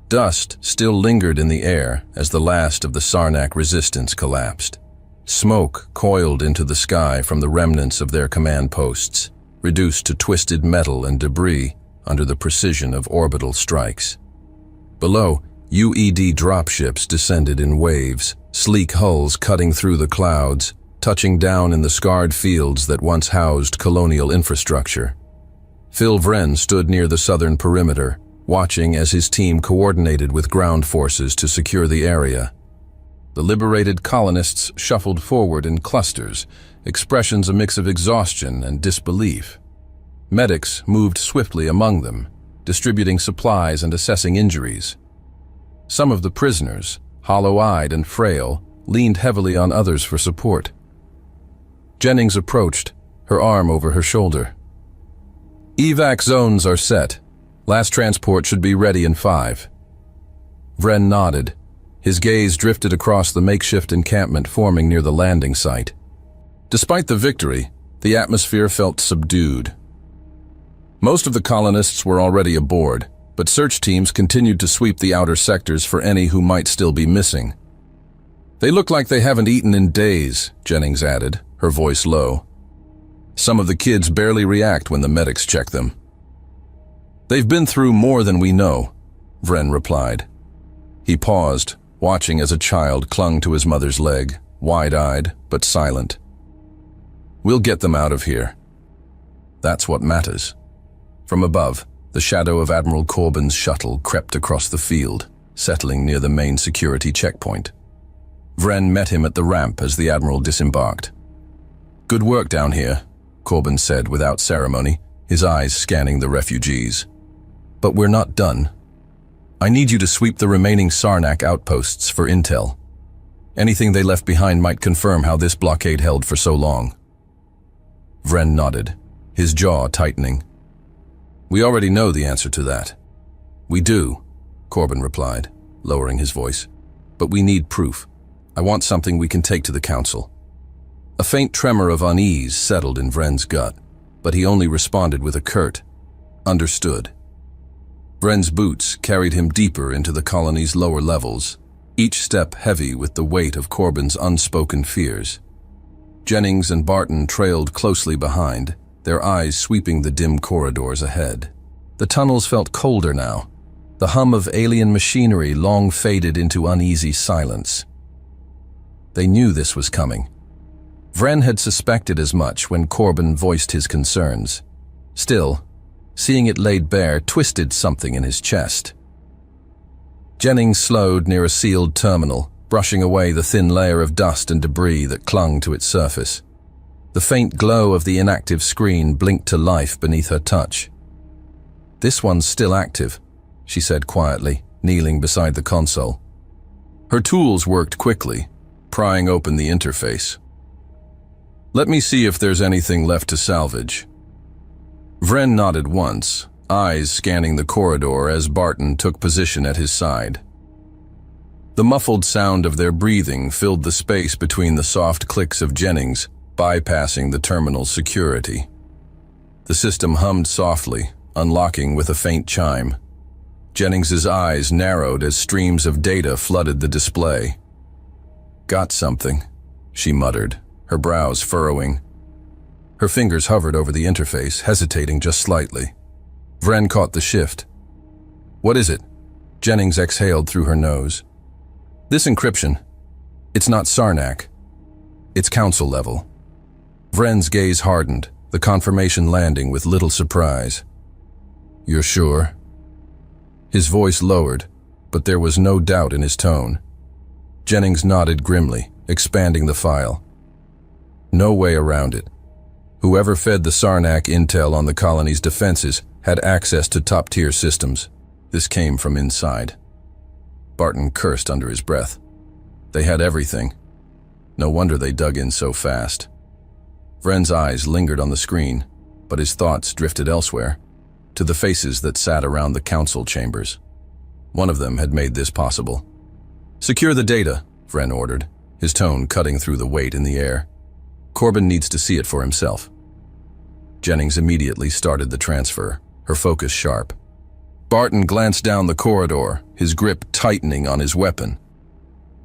Dust still lingered in the air as the last of the Sarnak resistance collapsed. Smoke coiled into the sky from the remnants of their command posts, reduced to twisted metal and debris under the precision of orbital strikes. Below, UED dropships descended in waves, sleek hulls cutting through the clouds, touching down in the scarred fields that once housed colonial infrastructure. Phil Vren stood near the southern perimeter, watching as his team coordinated with ground forces to secure the area. The liberated colonists shuffled forward in clusters, expressions a mix of exhaustion and disbelief. Medics moved swiftly among them, distributing supplies and assessing injuries. Some of the prisoners, hollow-eyed and frail, leaned heavily on others for support. Jennings approached, her arm over her shoulder. Evac zones are set. Last transport should be ready in 5. Vren nodded. His gaze drifted across the makeshift encampment forming near the landing site. Despite the victory, the atmosphere felt subdued. Most of the colonists were already aboard, but search teams continued to sweep the outer sectors for any who might still be missing. They look like they haven't eaten in days, Jennings added, her voice low. Some of the kids barely react when the medics check them. They've been through more than we know, Vren replied. He paused, watching as a child clung to his mother's leg, wide-eyed but silent. We'll get them out of here. That's what matters. From above, the shadow of Admiral Corbin's shuttle crept across the field, settling near the main security checkpoint. Vren met him at the ramp as the Admiral disembarked. Good work down here, Corbin said without ceremony, his eyes scanning the refugees. But we're not done. I need you to sweep the remaining Sarnak outposts for intel. Anything they left behind might confirm how this blockade held for so long. Vren nodded, his jaw tightening. We already know the answer to that. We do, Corbin replied, lowering his voice. But we need proof. I want something we can take to the council. A faint tremor of unease settled in Vren's gut, but he only responded with a curt, understood. Vren's boots carried him deeper into the colony's lower levels, each step heavy with the weight of Corbin's unspoken fears. Jennings and Barton trailed closely behind, their eyes sweeping the dim corridors ahead. The tunnels felt colder now. The hum of alien machinery long faded into uneasy silence. They knew this was coming. Vren had suspected as much when Corbin voiced his concerns. Still, seeing it laid bare twisted something in his chest. Jennings slowed near a sealed terminal, brushing away the thin layer of dust and debris that clung to its surface. The faint glow of the inactive screen blinked to life beneath her touch. This one's still active, she said quietly, kneeling beside the console. Her tools worked quickly, prying open the interface. Let me see if there's anything left to salvage. Vren nodded once, eyes scanning the corridor as Barton took position at his side. The muffled sound of their breathing filled the space between the soft clicks of Jennings, bypassing the terminal's security. The system hummed softly, unlocking with a faint chime. Jennings's eyes narrowed as streams of data flooded the display. Got something, she muttered, her brows furrowing. Her fingers hovered over the interface, hesitating just slightly. Vren caught the shift. What is it? Jennings exhaled through her nose. This encryption, it's not Sarnak. It's council level. Vren's gaze hardened, the confirmation landing with little surprise. You're sure? His voice lowered, but there was no doubt in his tone. Jennings nodded grimly, expanding the file. No way around it. Whoever fed the Sarnak intel on the colony's defenses had access to top-tier systems. This came from inside. Barton cursed under his breath. They had everything. No wonder they dug in so fast. Vren's eyes lingered on the screen, but his thoughts drifted elsewhere, to the faces that sat around the council chambers. One of them had made this possible. Secure the data, Vren ordered, his tone cutting through the weight in the air. Corbin needs to see it for himself. Jennings immediately started the transfer, her focus sharp. Barton glanced down the corridor, his grip tightening on his weapon.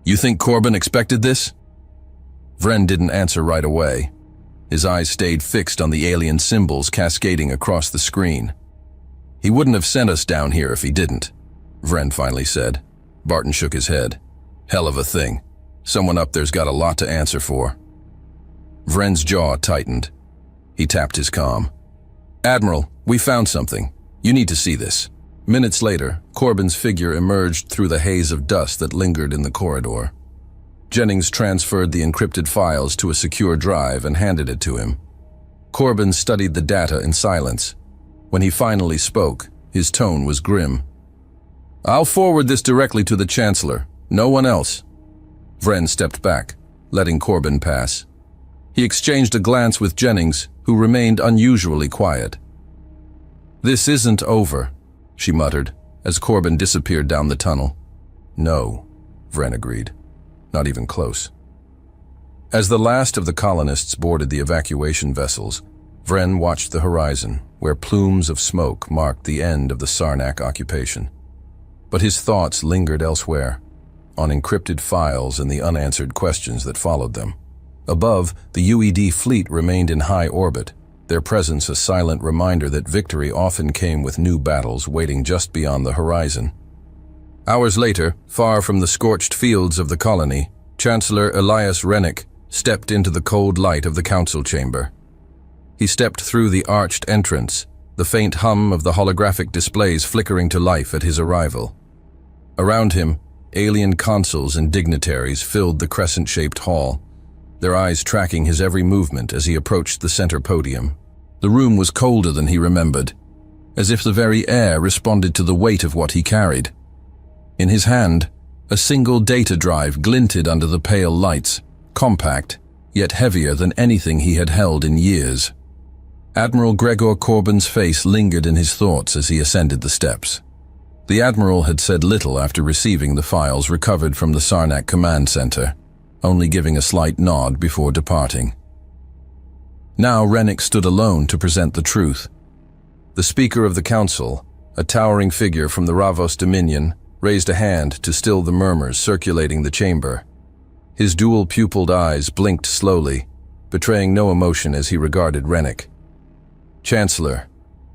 You think Corbin expected this? Vren didn't answer right away. His eyes stayed fixed on the alien symbols cascading across the screen. He wouldn't have sent us down here if he didn't, Vren finally said. Barton shook his head. Hell of a thing. Someone up there's got a lot to answer for. Vren's jaw tightened. He tapped his comm. Admiral, we found something. You need to see this. Minutes later, Corbin's figure emerged through the haze of dust that lingered in the corridor. Jennings transferred the encrypted files to a secure drive and handed it to him. Corbin studied the data in silence. When he finally spoke, his tone was grim. I'll forward this directly to the Chancellor. No one else. Vren stepped back, letting Corbin pass. He exchanged a glance with Jennings, who remained unusually quiet. This isn't over, she muttered, as Corbin disappeared down the tunnel. No, Vren agreed. Not even close. As the last of the colonists boarded the evacuation vessels, Vren watched the horizon, where plumes of smoke marked the end of the Sarnak occupation. But his thoughts lingered elsewhere, on encrypted files and the unanswered questions that followed them. Above, the UED fleet remained in high orbit, their presence a silent reminder that victory often came with new battles waiting just beyond the horizon. Hours later, far from the scorched fields of the colony, Chancellor Elias Rennick stepped into the cold light of the council chamber. He stepped through the arched entrance, the faint hum of the holographic displays flickering to life at his arrival. Around him, alien consuls and dignitaries filled the crescent-shaped hall, their eyes tracking his every movement as he approached the center podium. The room was colder than he remembered, as if the very air responded to the weight of what he carried. In his hand, A single data drive glinted under the pale lights, compact, yet heavier than anything he had held in years. Admiral Gregor Corbin's face lingered in his thoughts as he ascended the steps. The Admiral had said little after receiving the files recovered from the Sarnak Command Center, only giving a slight nod before departing. Now Rennick stood alone to present the truth. The Speaker of the Council, a towering figure from the Ravos Dominion, raised a hand to still the murmurs circulating the chamber. His dual-pupiled eyes blinked slowly, betraying no emotion as he regarded Rennick. "Chancellor,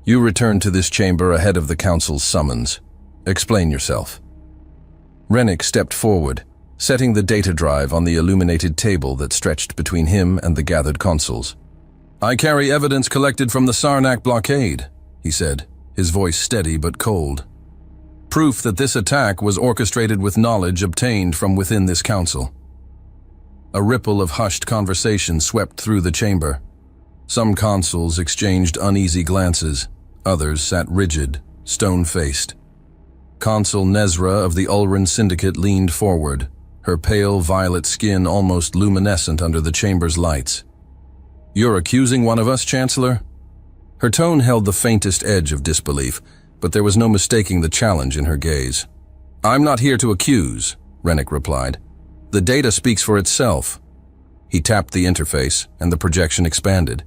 you returned to this chamber ahead of the Council's summons. Explain yourself." Rennick stepped forward, setting the data drive on the illuminated table that stretched between him and the gathered consuls. "I carry evidence collected from the Sarnak blockade," he said, his voice steady but cold. "Proof that this attack was orchestrated with knowledge obtained from within this council." A ripple of hushed conversation swept through the chamber. Some consuls exchanged uneasy glances, others sat rigid, stone-faced. Consul Nezra of the Ulran Syndicate leaned forward, her pale violet skin almost luminescent under the chamber's lights. "You're accusing one of us, Chancellor?" Her tone held the faintest edge of disbelief, but there was no mistaking the challenge in her gaze. "I'm not here to accuse," Rennick replied. "The data speaks for itself." He tapped the interface, and the projection expanded.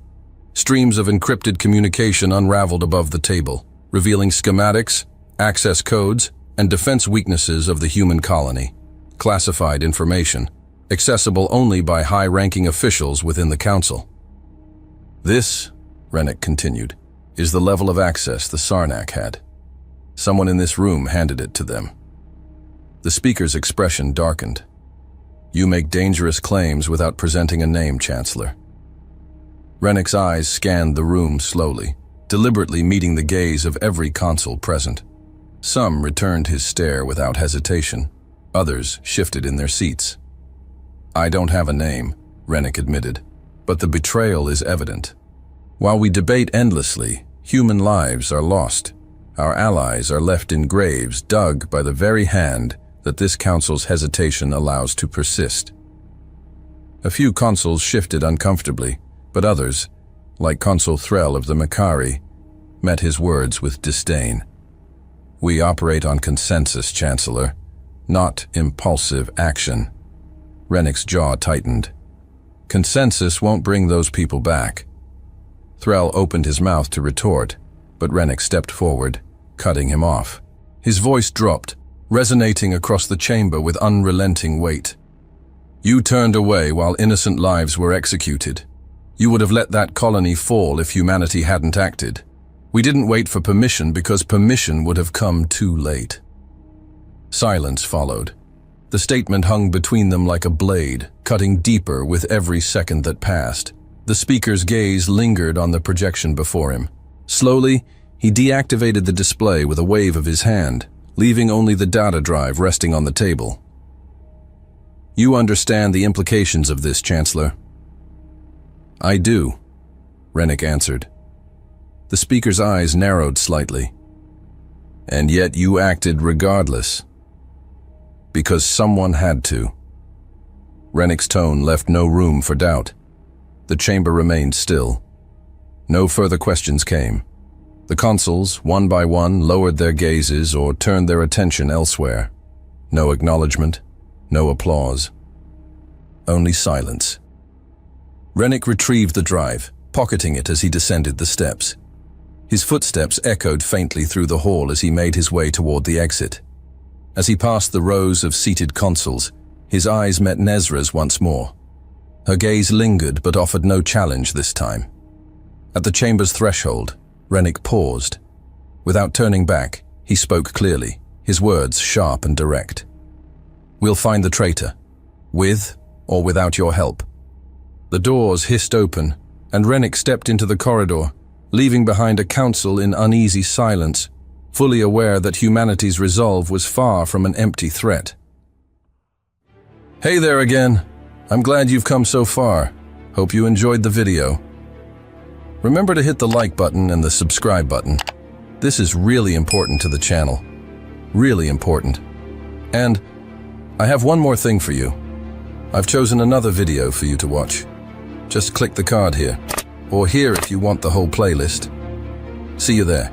Streams of encrypted communication unraveled above the table, revealing schematics, access codes, and defense weaknesses of the human colony. Classified information, accessible only by high-ranking officials within the Council. "This," Rennick continued, "is the level of access the Sarnak had. Someone in this room handed it to them." The speaker's expression darkened. "You make dangerous claims without presenting a name, Chancellor." Rennick's eyes scanned the room slowly, deliberately meeting the gaze of every consul present. Some returned his stare without hesitation. Others shifted in their seats. "I don't have a name," Rennick admitted, "but the betrayal is evident. While we debate endlessly, human lives are lost. Our allies are left in graves dug by the very hand that this council's hesitation allows to persist." A few consuls shifted uncomfortably, but others, like Consul Threll of the Makari, met his words with disdain. "We operate on consensus, Chancellor, not impulsive action." Rennick's jaw tightened. "Consensus won't bring those people back." Threll opened his mouth to retort, but Rennick stepped forward, cutting him off. His voice dropped, resonating across the chamber with unrelenting weight. "You turned away while innocent lives were executed. You would have let that colony fall if humanity hadn't acted. We didn't wait for permission because permission would have come too late." Silence followed. The statement hung between them like a blade, cutting deeper with every second that passed. The speaker's gaze lingered on the projection before him. Slowly, he deactivated the display with a wave of his hand, leaving only the data drive resting on the table. "You understand the implications of this, Chancellor?" "I do," Rennick answered. The speaker's eyes narrowed slightly. "And yet you acted regardless." "Because someone had to." Rennick's tone left no room for doubt. The chamber remained still. No further questions came. The consuls, one by one, lowered their gazes or turned their attention elsewhere. No acknowledgement, no applause. Only silence. Rennick retrieved the drive, pocketing it as he descended the steps. His footsteps echoed faintly through the hall as he made his way toward the exit. As he passed the rows of seated consuls, his eyes met Nezra's once more. Her gaze lingered but offered no challenge this time. At the chamber's threshold, Rennick paused. Without turning back, he spoke clearly, his words sharp and direct. "We'll find the traitor, with or without your help." The doors hissed open, and Rennick stepped into the corridor, leaving behind a council in uneasy silence, fully aware that humanity's resolve was far from an empty threat. Hey there again. I'm glad you've come so far. Hope you enjoyed the video. Remember to hit the like button and the subscribe button. This is really important to the channel. Really important. And I have one more thing for you. I've chosen another video for you to watch. Just click the card here, or here if you want the whole playlist. See you there.